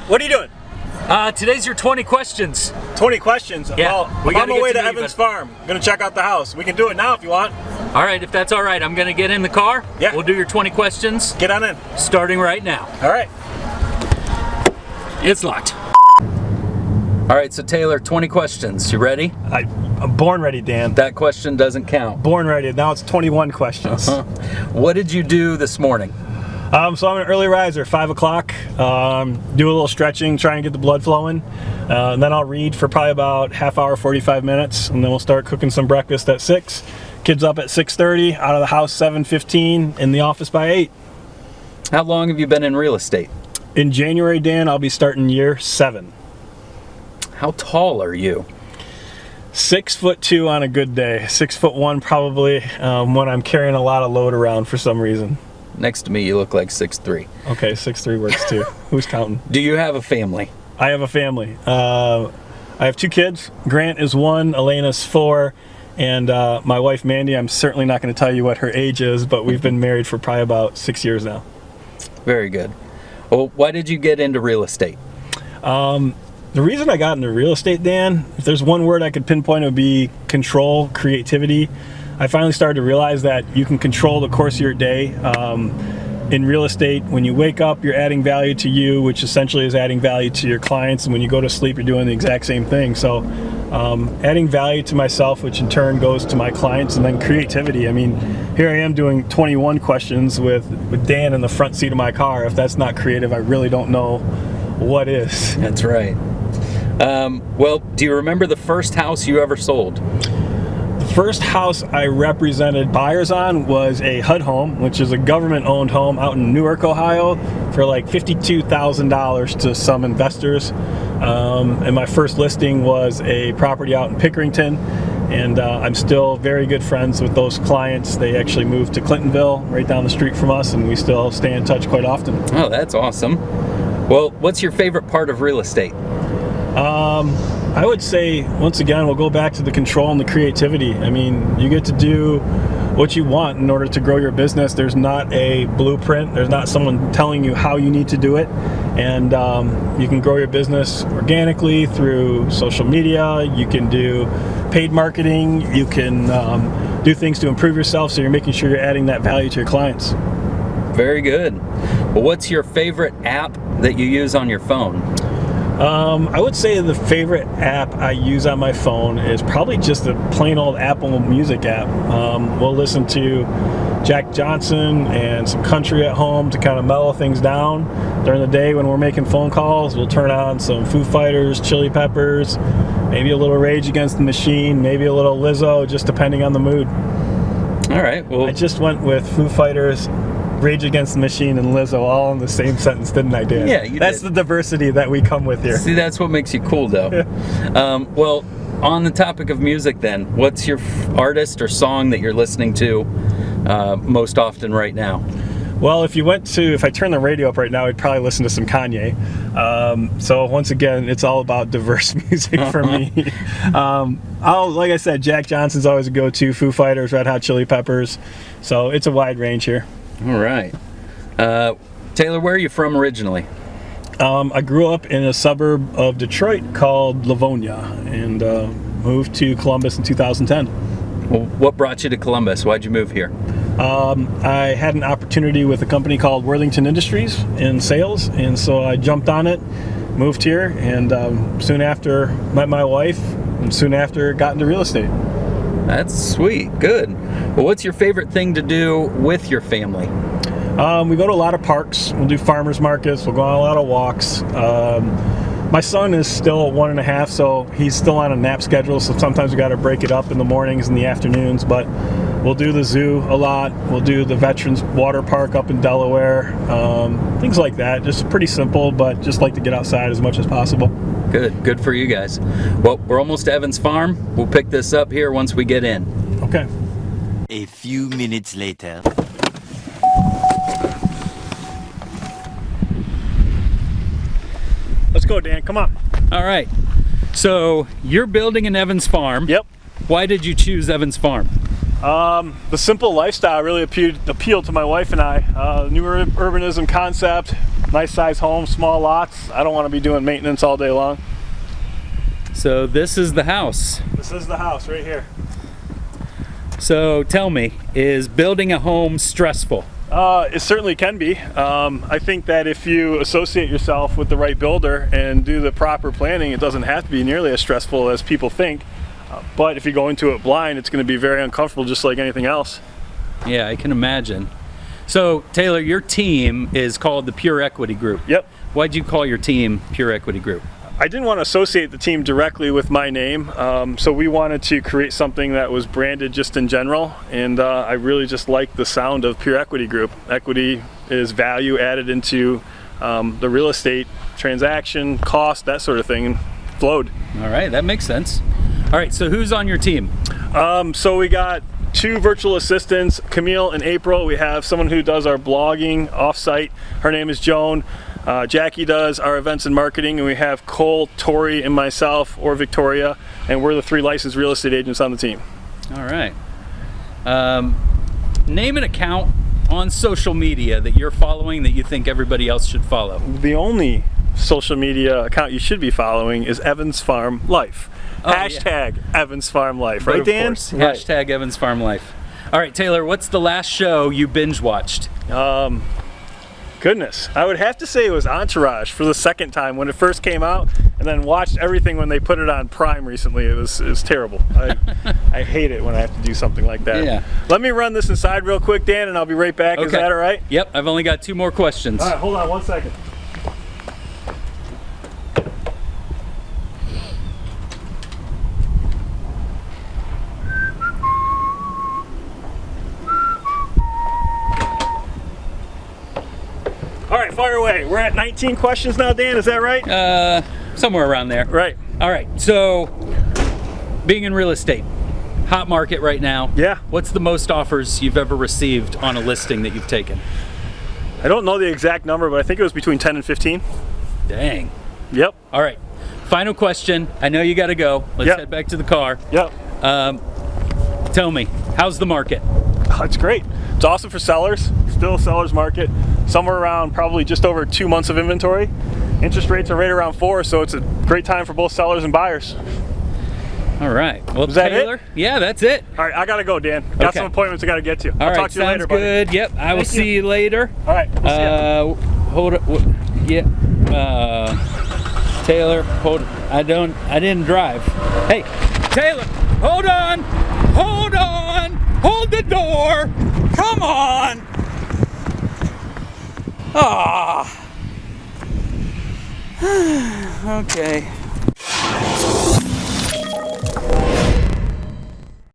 What are you doing? Today's your 20 questions. 20 questions? Yeah, Well, I'm on my way to Evans Farm. I'm going to check out the house. We can do it now if you want. All right, if that's all right, I'm going to get in the car. Yeah. We'll do your 20 questions. Get on in. Starting right now. All right. It's locked. All right, so Taylor, 20 questions. You ready? I'm born ready, Dan. That question doesn't count. Born ready. Now it's 21 questions. What did you do this morning? So I'm an early riser, 5 o'clock. Do a little stretching, try and get the blood flowing. And then I'll read for probably about half hour, 45 minutes. And then we'll start cooking some breakfast at 6. Kids up at 6:30, out of the house 7:15, in the office by 8. How long have you been in real estate? In January, Dan, I'll be starting year 7. How tall are you? 6'2" on a good day. 6'1" probably when I'm carrying a lot of load around for some reason. Next to me, you look like 6'3". Okay, 6'3" works too. Who's counting? Do you have a family? I have a family. I have 2 kids. Grant is 1, Elena's 4, and my wife Mandy, I'm certainly not going to tell you what her age is, but we've been married for probably about 6 years now. Very good. Well, why did you get into real estate? The reason I got into real estate, Dan, if there's one word I could pinpoint, it would be control, creativity. I finally started to realize that you can control the course of your day. In real estate, when you wake up, you're adding value to you, which essentially is adding value to your clients. And when you go to sleep, you're doing the exact same thing. So adding value to myself, which in turn goes to my clients, and then creativity. I mean, here I am doing 21 questions with Dan in the front seat of my car. If that's not creative, I really don't know what is. That's right. Well, do you remember the first house you ever sold? The first house I represented buyers on was a HUD home, which is a government-owned home out in Newark, Ohio, for like $52,000 to some investors. And my first listing was a property out in Pickerington, and I'm still very good friends with those clients. They actually moved to Clintonville, right down the street from us, and we still stay in touch quite often. Oh, that's awesome. Well, what's your favorite part of real estate? I would say, once again, we'll go back to the control and the creativity. I mean, you get to do what you want in order to grow your business. There's not a blueprint. There's not someone telling you how you need to do it. And you can grow your business organically through social media. You can do paid marketing. You can do things to improve yourself, so you're making sure you're adding that value to your clients. Very good. Well, what's your favorite app that you use on your phone? I would say the favorite app I use on my phone is probably just a plain old Apple Music app. We'll listen to Jack Johnson and some country at home to kind of mellow things down. During the day when we're making phone calls, we'll turn on some Foo Fighters, Chili Peppers, maybe a little Rage Against the Machine, maybe a little Lizzo, just depending on the mood. All right. Well, I just went with Foo Fighters, Rage Against the Machine, and Lizzo all in the same sentence, didn't I, Dan? Yeah, you That's did. the diversity that we come with here. See, that's what makes you cool, though. Well, on the topic of music, then, what's your artist or song that you're listening to most often right now? Well, if I turn the radio up right now, I'd probably listen to some Kanye. So once again, it's all about diverse music for me. Like I said, Jack Johnson's always a go-to. Foo Fighters, Red Hot Chili Peppers. So it's a wide range here. All right. Taylor, where are you from originally? I grew up in a suburb of Detroit called Livonia, and moved to Columbus in 2010. Well, what brought you to Columbus? Why'd you move here? I had an opportunity with a company called Worthington Industries in sales, and so I jumped on it, moved here, and soon after met my wife, and soon after got into real estate. That's sweet. Good. Well, what's your favorite thing to do with your family? We go to a lot of parks. We'll do farmers markets. We'll go on a lot of walks. My son is still 1.5, so he's still on a nap schedule, so sometimes we got to break it up in the mornings and the afternoons, but we'll do the zoo a lot. We'll do the Veterans Water Park up in Delaware, things like that. Just pretty simple, but just like to get outside as much as possible. Good for you guys. Well, we're almost to Evans Farm. We'll pick this up here once we get in. Okay. A few minutes later. Let's go, Dan. Come on. All right. So you're building an Evans Farm. Yep. Why did you choose Evans Farm? The simple lifestyle really appealed to my wife and I. New urbanism concept, nice size home, small lots. I don't want to be doing maintenance all day long. So this is the house. This is the house right here. So tell me, is building a home stressful? It certainly can be. I think that if you associate yourself with the right builder and do the proper planning, it doesn't have to be nearly as stressful as people think. But if you go into it blind, it's going to be very uncomfortable, just like anything else. Yeah, I can imagine. So Taylor, your team is called the Pure Equity Group. Yep. Why'd you call your team Pure Equity Group? I didn't want to associate the team directly with my name, so we wanted to create something that was branded just in general, and I really just like the sound of Pure Equity Group. Equity is value added into the real estate transaction, cost, that sort of thing, and flowed. All right, that makes sense. All right, so who's on your team? So we got 2 virtual assistants, Camille and April. We have someone who does our blogging offsite. Her name is Joan. Jackie does our events and marketing, and we have Cole, Tori, and myself, or Victoria, and we're the 3 licensed real estate agents on the team. All right. Name an account on social media that you're following that you think everybody else should follow. The only social media account you should be following is Evans Farm Life. Oh, Hashtag Evans Farm Life, But right, of Dan? course, Right. Hashtag Evans Farm Life. All right, Taylor, what's the last show you binge watched? Goodness, I would have to say it was Entourage for the second time when it first came out, and then watched everything when they put it on Prime recently. It was terrible. I hate it when I have to do something like that. Yeah. Let me run this inside real quick, Dan, and I'll be right back. Is that all right? Yep, I've only got 2 more questions. All right, hold on 1 second. All right, fire away. We're at 19 questions now, Dan, is that right? Somewhere around there. Right. All right, so being in real estate, hot market right now. Yeah. What's the most offers you've ever received on a listing that you've taken? I don't know the exact number, but I think it was between 10 and 15. Dang. Yep. All right, final question. I know you got to go. Let's Yep. head back to the car. Yep. Tell me, how's the market? Oh, it's great. It's awesome for sellers. Still a seller's market. Somewhere around probably just over 2 months of inventory. Interest rates are right around 4, so it's a great time for both sellers and buyers. All right. Well, Was that it? Taylor, yeah, that's it. All right, I gotta go, Dan. Got Okay. some appointments I gotta get to. All I'll right, talk to you sounds later, buddy. good. Yep, I will Thank see you later. All right, we'll see ya. Hold it. Yeah. Taylor, hold. I didn't drive. Hey, Taylor, hold on. Hold on. Hold the door. Come on. Ah. Okay.